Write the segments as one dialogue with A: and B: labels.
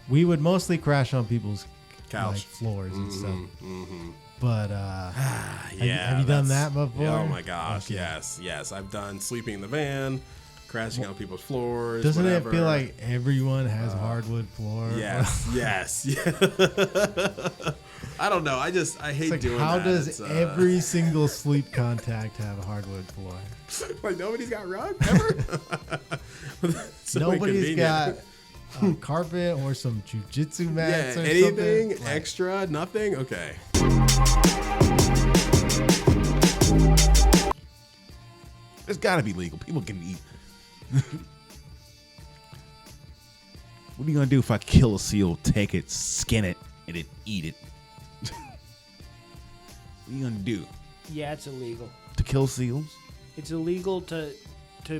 A: We would mostly crash on people's
B: couch,
A: like, floors and stuff.
B: Mm-hmm.
A: But have you done that before?
B: Oh my gosh,
A: okay.
B: yes. I've done sleeping in the van, crashing on people's floors.
A: Doesn't
B: whatever.
A: it feel like everyone has hardwood floor?
B: Yes. I don't know. I hate
A: like,
B: doing
A: how
B: that.
A: does every single sleep contact have a hardwood floor?
B: Like nobody's got rug ever. So
A: nobody's got a carpet or some jujitsu mats or
B: anything
A: something?
B: extra, nothing. Okay.
C: It's got to be legal. People can eat. What are you going to do if I kill a seal, take it, skin it, and then eat it? What are you going to do?
D: Yeah, it's illegal.
C: To kill seals?
D: It's illegal to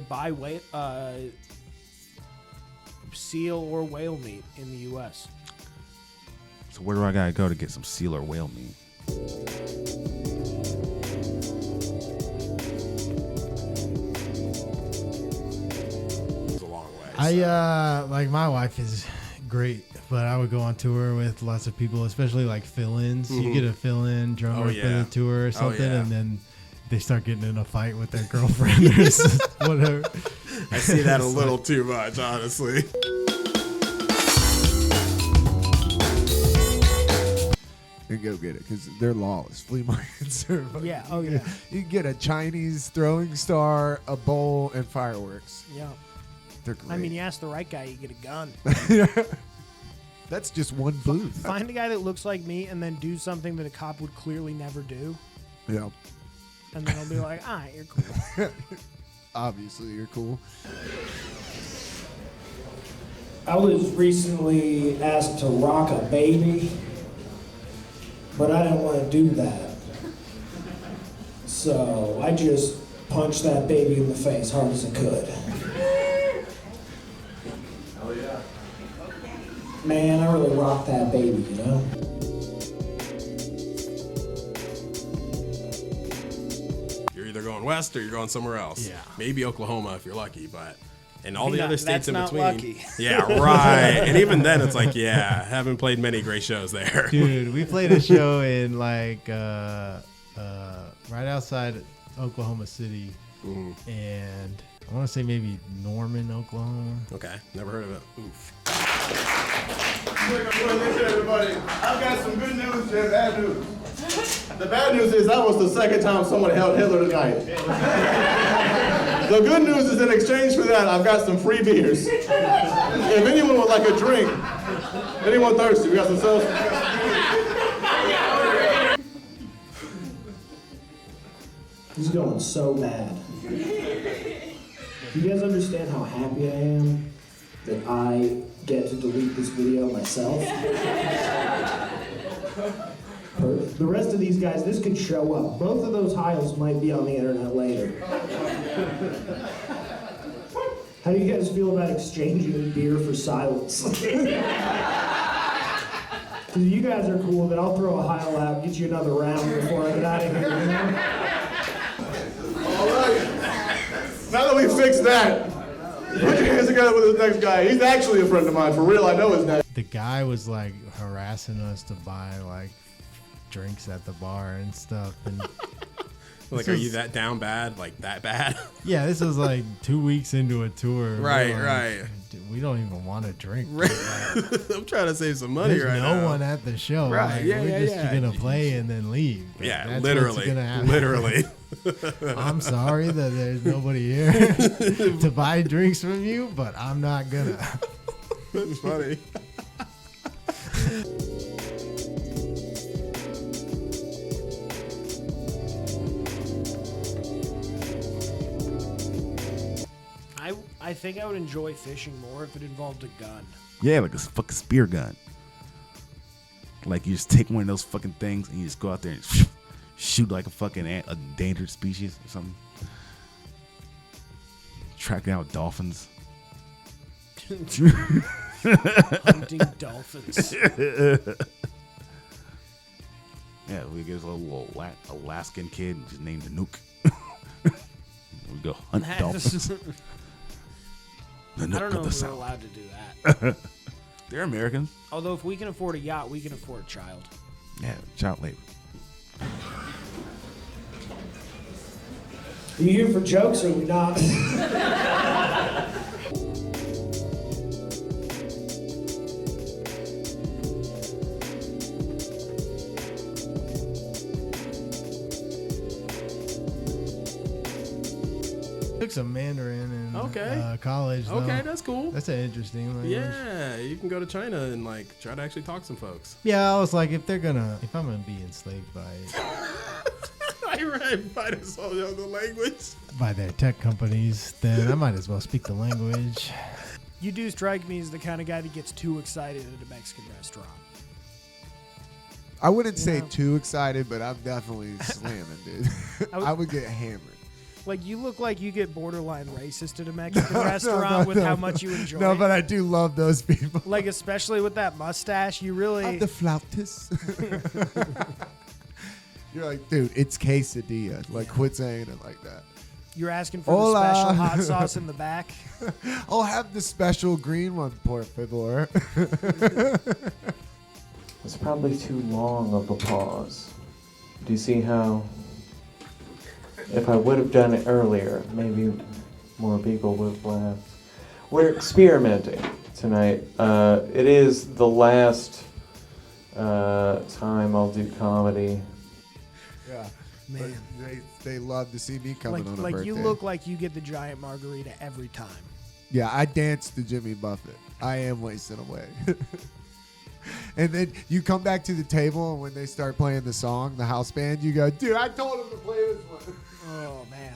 D: buy seal or whale meat in the U.S.
C: So where do I got to go to get some seal or whale meat?
B: It's a long way.
A: Like my wife is great, but I would go on tour with lots of people, especially like fill-ins.
B: Mm-hmm.
A: You get a fill-in drummer for the tour or something, and then they start getting in a fight with their girlfriend or whatever.
B: I see that a little too much, honestly.
E: And go get it because they're lawless. Flea markets are
D: Yeah, oh yeah.
E: You can get a Chinese throwing star, a bowl, and fireworks.
D: Yeah.
E: They're great.
D: I mean, you ask the right guy, you get a gun.
E: That's just one booth.
D: Find a guy that looks like me and then do something that a cop would clearly never do.
E: Yeah.
D: And then I'll be like, all right, you're cool.
E: Obviously, you're cool.
F: I was recently asked to rock a baby, but I didn't want to do that. So I just punched that baby in the face hard as I could.
G: Hell yeah.
F: Man, I really rocked that baby, you know?
B: You're either going west or you're going somewhere else.
A: Yeah.
B: Maybe Oklahoma if you're lucky, but and all the other states
D: that's
B: in
D: not
B: between.
D: lucky.
B: Yeah, right. And even then, it's like, yeah, haven't played many great shows there.
A: Dude, we played a show in like right outside Oklahoma City, and I want to say maybe Norman, Oklahoma.
B: Okay, never heard of it. Oof.
G: Listen, everybody. I've got some good news and bad news. The bad news is that was the second time someone held Hitler tonight. The good news is in exchange for that, I've got some free beers. If anyone would like a drink, anyone thirsty, we got some sodas.
F: He's going so bad. Do you guys understand how happy I am that I get to delete this video myself? The rest of these guys, this could show up. Both of those hiles might be on the internet later. How do you guys feel about exchanging beer for silence? If you guys are cool, then I'll throw a hile out, get you another round before I get out of here. You know?
G: All right. Now that we fixed that, put your hands together with this next guy. He's actually a friend of mine. For real, I know his name.
A: The guy was like harassing us to buy like drinks at the bar and stuff, and
B: Like, are you that down bad? Like, that bad?
A: yeah, this was like 2 weeks into a tour.
B: Right,
A: We're like,
B: right.
A: "Dude, we don't even want to drink.
B: Right.
A: Like,
B: I'm trying to save some money
A: there's
B: right
A: no
B: now.
A: one at the show.
B: Right,
A: Like,
B: yeah,
A: we're
B: yeah,
A: just
B: yeah.
A: gonna play and then leave. Like,
B: Yeah,
A: that's
B: literally.
A: what's gonna happen.
B: Literally.
A: I'm sorry that there's nobody here to buy drinks from you, but I'm not gonna.
B: That's funny.
D: I think I would enjoy fishing more if it involved a gun.
C: Yeah, like a fucking spear gun. Like you just take one of those fucking things and you just go out there and shoot like a fucking endangered species or something. Track down dolphins.
D: Hunting dolphins.
C: Yeah, we get a little Alaskan kid and just named Nanook. We go hunt dolphins.
D: I don't know if we're allowed to do that.
C: They're Americans.
D: Although if we can afford a yacht, we can afford a child.
C: Yeah, child labor.
F: Are you here for jokes or are we not?
A: Took some Mandarin in
B: Okay.
A: college. Though.
B: Okay, that's cool.
A: That's an interesting language.
B: Yeah, you can go to China and like try to actually talk to some folks.
A: Yeah, I was like, if I'm gonna be enslaved
B: I might as well know the language.
A: by their tech companies, then I might as well speak the language.
D: You do strike me as the kind of guy that gets too excited at a Mexican restaurant.
E: I wouldn't say too excited, but I'm definitely slamming, dude. I would get hammered.
D: Like, you look like you get borderline racist at a Mexican restaurant with how much you enjoy
E: No,
D: it.
E: but I do love those people.
D: Like, especially with that mustache, you really...
E: I'm the flautist. You're like, dude, it's quesadilla. Like, quit saying it like that.
D: You're asking for
E: Hola.
D: the special hot sauce in the back.
E: I'll have the special green one, por favor.
H: It's probably too long of a pause. Do you see how, if I would have done it earlier, maybe more people would have laughed? We're experimenting tonight. It is the last time I'll do comedy.
E: Yeah.
D: Man.
E: But they love to see me coming on a
D: Like
E: birthday.
D: you look like you get the giant margarita every time.
E: Yeah, I dance to Jimmy Buffett. I am wasting away. And then you come back to the table, and when they start playing the song, the house band, you go, dude, I told him to play this one.
D: Oh, man.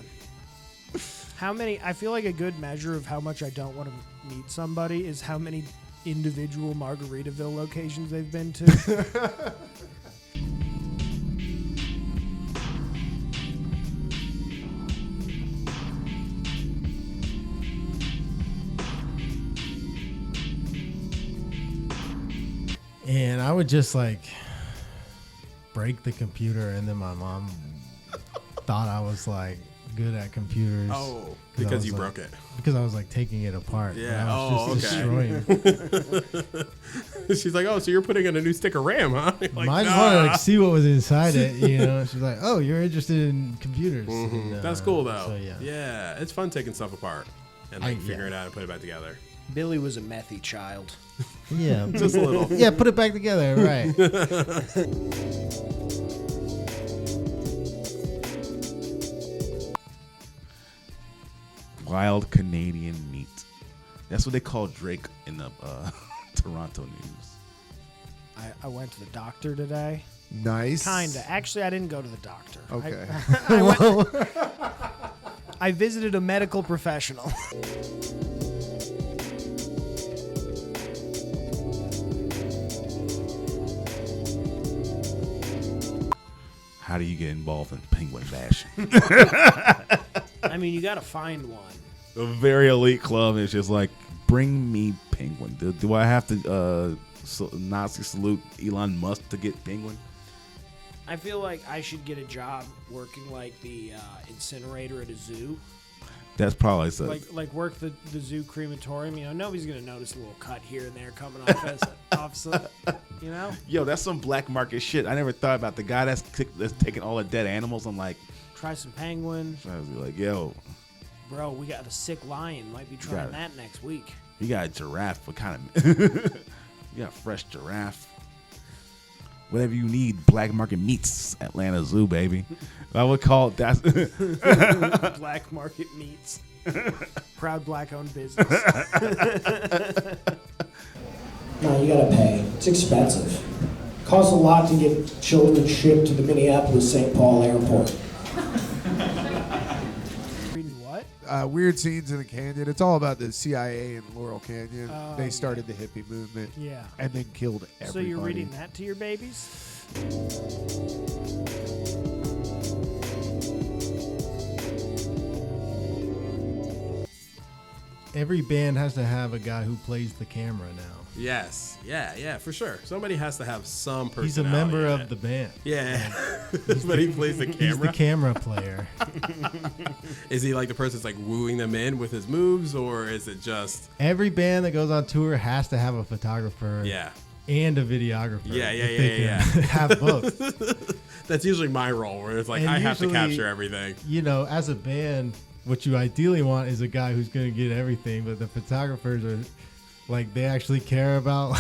D: How many... I feel like a good measure of how much I don't want to meet somebody is how many individual Margaritaville locations they've been to.
A: And I would just like break the computer, and then my mom thought I was like good at computers.
B: Oh,
A: 'cause I
B: because
A: was,
B: you
A: like-
B: broke it.
A: Because I was like taking it apart.
B: Yeah.
A: And I was just destroying.
B: She's like, oh, so you're putting in a new stick of RAM, huh? You're like,
A: I just
B: nah.
A: wanted to like, see what was inside it, you know. She's like, "Oh, you're interested in computers." And,
B: That's cool though.
A: So, yeah.
B: Yeah, it's fun taking stuff apart and like figuring it out and put it back together.
D: Billy was a methy child.
A: Yeah,
B: Just a little.
A: yeah. Put it back together, right?
C: Wild Canadian meat. That's what they call Drake in the Toronto news.
D: I went to the doctor today.
E: Nice.
D: Kinda. Actually, I didn't go to the doctor.
E: Okay.
D: I visited a medical professional.
C: How do you get involved in penguin bashing?
D: I mean, you gotta find one.
C: A very elite club is just like, bring me penguin. Do I have to Nazi salute Elon Musk to get penguin?
D: I feel like I should get a job working like the incinerator at a zoo.
C: That's probably so.
D: Like work the zoo crematorium. You know, nobody's gonna notice a little cut here and there coming off as off some, you know.
C: Yo, that's some black market shit. I never thought about the guy that's taking all the dead animals. I'm like,
D: Try some penguin.
C: I was like, yo,
D: Bro, we got a sick lion. Might be trying that next week.
C: you got a giraffe. What kind of? You got a fresh giraffe. Whatever you need, black market meats, Atlanta Zoo, baby. I would call it that.
D: Black market meats. Proud black-owned business.
F: No, you gotta pay. It's expensive. Costs a lot to get children shipped to the Minneapolis-St. Paul airport.
D: Reading what?
E: Weird Scenes in the Canyon. It's all about the CIA and Laurel Canyon.
D: Oh,
E: They started the hippie movement
D: Yeah.
E: and then killed everybody.
D: So you're reading that to your babies?
A: every band has to have a guy who plays the camera now.
B: Yes. Yeah, for sure. Somebody has to have some personality.
A: He's a member
B: in
A: of
B: it.
A: the band.
B: Yeah. But he plays the camera.
A: He's the camera player.
B: Is he like the person that's like wooing them in with his moves, or is it just
A: Every band that goes on tour has to have a photographer
B: yeah?
A: and a videographer.
B: Yeah.
A: if they can have both.
B: That's usually my role, where it's like
A: And
B: I have to
A: usually,
B: capture everything.
A: You know, as a band, what you ideally want is a guy who's going to get everything, but the photographers are like, they actually care about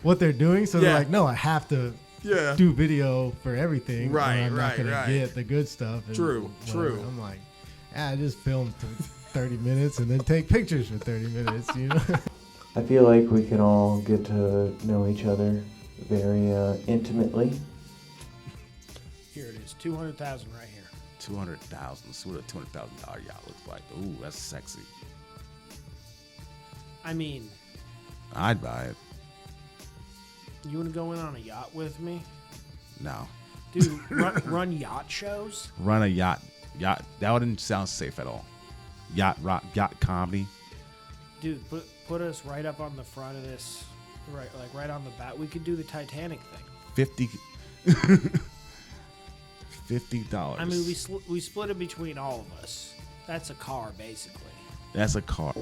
A: what they're doing. So they're like, no, I have to do video for everything. Or I'm not going to get the good stuff. And
B: True.
A: I'm like, I just film 30 minutes and then take pictures for 30 minutes, you know?
H: I feel like we can all get to know each other very intimately.
D: Here it is, 200,000 right here.
C: 200,000. Let's see what a $200,000 yacht looks like. Ooh, that's sexy.
D: I mean,
C: I'd buy it.
D: you want to go in on a yacht with me?
C: No.
D: Dude, run yacht shows?
C: Run a yacht. That wouldn't sound safe at all. Yacht comedy.
D: Dude, put us right up on the front of this, right on the back. We could do the Titanic thing.
C: $50.
D: I mean, we split it between all of us. That's a car, basically.
C: That's a car.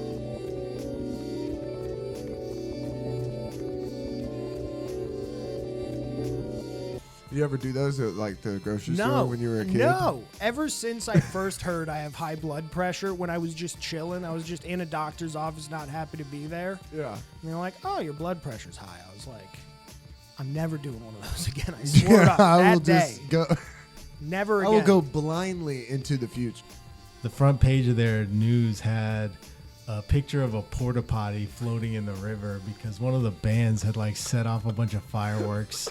E: You ever do those at like the grocery store when you were a kid?
D: No. Ever since I first heard I have high blood pressure, when I was just chilling, I was just in a doctor's office, not happy to be there.
E: Yeah.
D: And they're like, "Oh, your blood pressure's high." I was like, "I'm never doing one of those again." I swore up
E: I will
D: that day.
E: just go.
D: Never
E: I
D: again.
E: will go blindly into the future.
A: The front page of their news had a picture of a porta potty floating in the river because one of the bands had like set off a bunch of fireworks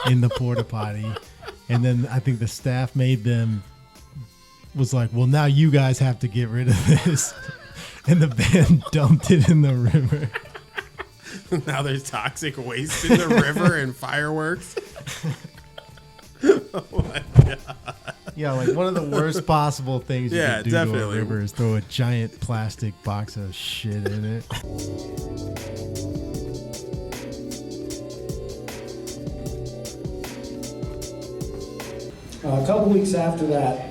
A: in the porta potty, and then I think the staff was like, well, now you guys have to get rid of this, and the band dumped it in the river.
B: Now there's toxic waste in the river and fireworks. Oh my God.
A: Yeah, like one of the worst possible things you could do to a river is throw a giant plastic box of shit in it.
F: A couple weeks after that,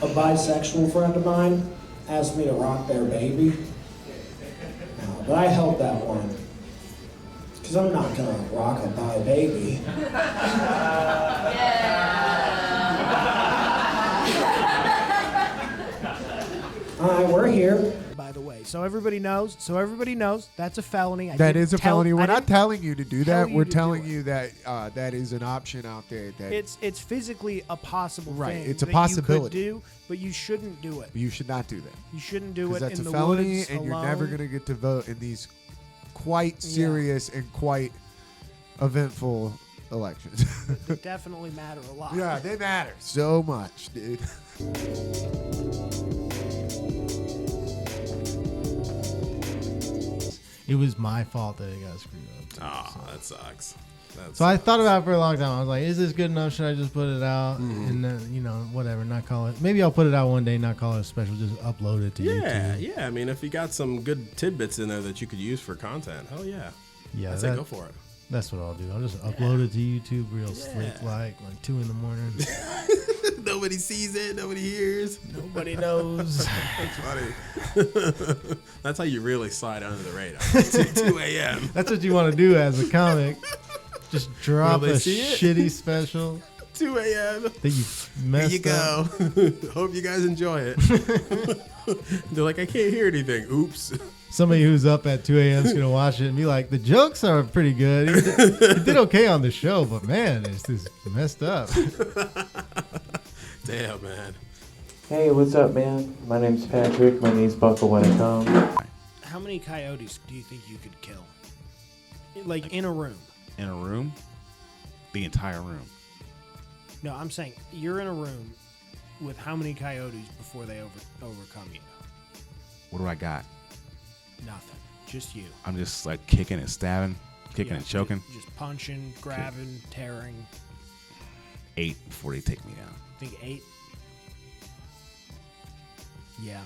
F: a bisexual friend of mine asked me to rock their baby. But I held that one. Because I'm not going to rock a bi baby. Alright, we're here.
D: By the way, so everybody knows, that's a felony.
E: That is a felony. We're not telling you to do that. We're
D: to
E: telling
D: do it.
E: you that that is an option out there. That
D: It's physically a possible
E: Right,
D: thing
E: it's a
D: that
E: possibility.
D: you could do, but you shouldn't do it.
E: you should not do that.
D: You shouldn't do it
E: That's
D: in
E: a
D: the
E: felony,
D: woods
E: and
D: alone.
E: you're never going to get to vote in these quite serious and quite eventful elections.
D: They definitely matter a lot.
E: Yeah, they matter so much, dude.
A: It was my fault that it got screwed up.
B: Oh, that sucks.
A: So I thought about it for a long time. I was like, is this good enough? Should I just put it out? And then, whatever, not call it. Maybe I'll put it out one day, not call it a special, just upload it to YouTube.
B: Yeah. I mean, if you got some good tidbits in there that you could use for content, hell yeah.
A: Yeah,
B: I'd say go for it.
A: That's what I'll do. I'll just upload it to YouTube real slick, like 2 a.m.
B: Nobody sees it. Nobody hears.
A: Nobody knows.
B: That's funny. That's how you really slide under the radar. 2 a.m.
A: That's what you want to do as a comic. Just drop
B: Will
A: a
B: they see it?
A: shitty special
B: 2 a.m.
A: that you messed
B: Here you
A: up.
B: go. Hope you guys enjoy it. They're like, I can't hear anything. Oops.
A: Somebody who's up at 2 a.m. is going to watch it and be like, the jokes are pretty good. He did okay on the show, but man, it's just messed up.
B: Damn, man.
H: Hey, what's up, man? My name's Patrick. My knees buckle when I come.
D: How many coyotes do you think you could kill? Like in a room?
C: In a room? The entire room.
D: No, I'm saying you're in a room with how many coyotes before they overcome you?
C: What do I got?
D: Nothing. Just you.
C: I'm just like kicking and stabbing, kicking and choking.
D: Just punching, grabbing, tearing.
C: 8 before they take me down.
D: I think 8. Yeah.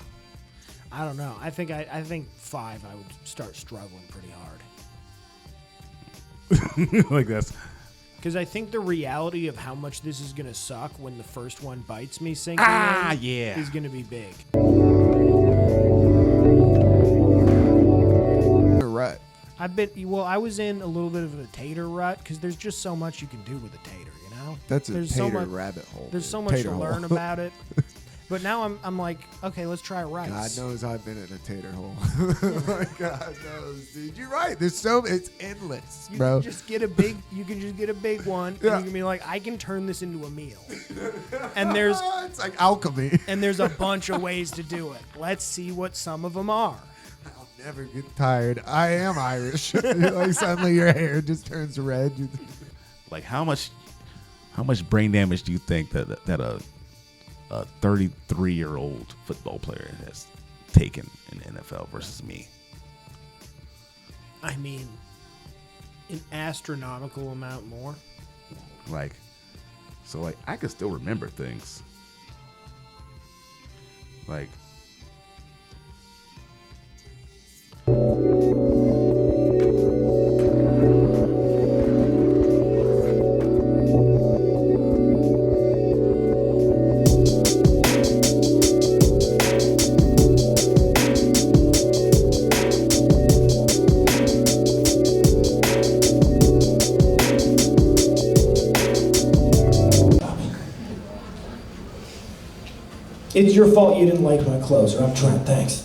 D: I don't know. I think 5. I would start struggling pretty hard.
C: Like that's
D: Because I think the reality of how much this is gonna suck when the first one bites me sinking
C: yeah.
D: is gonna be big.
E: A rut.
D: I was in a little bit of a tater rut because there's just so much you can do with a tater, you know?
E: That's a
D: There's
E: tater
D: so much,
E: rabbit hole.
D: There's
E: dude.
D: so much
E: Tater
D: to
E: hole.
D: learn about it. But now I'm like, okay, let's try rice.
E: God knows I've been in a tater hole. Like, God knows, dude. You're right. It's endless,
D: You
E: bro.
D: can just get a big one,
E: Yeah.
D: and you can be like, I can turn this into a meal. And there's
E: It's like alchemy.
D: a bunch of ways to do it. Let's see what some of them are.
E: I'll never get tired. I am Irish. Like suddenly your hair just turns red.
C: like how much brain damage do you think that a 33-year-old football player has taken in the NFL versus me?
D: I mean, an astronomical amount more.
C: Like, so like I can still remember things. Like,
F: It's your fault you didn't like my clothes, or I'm trying. Thanks.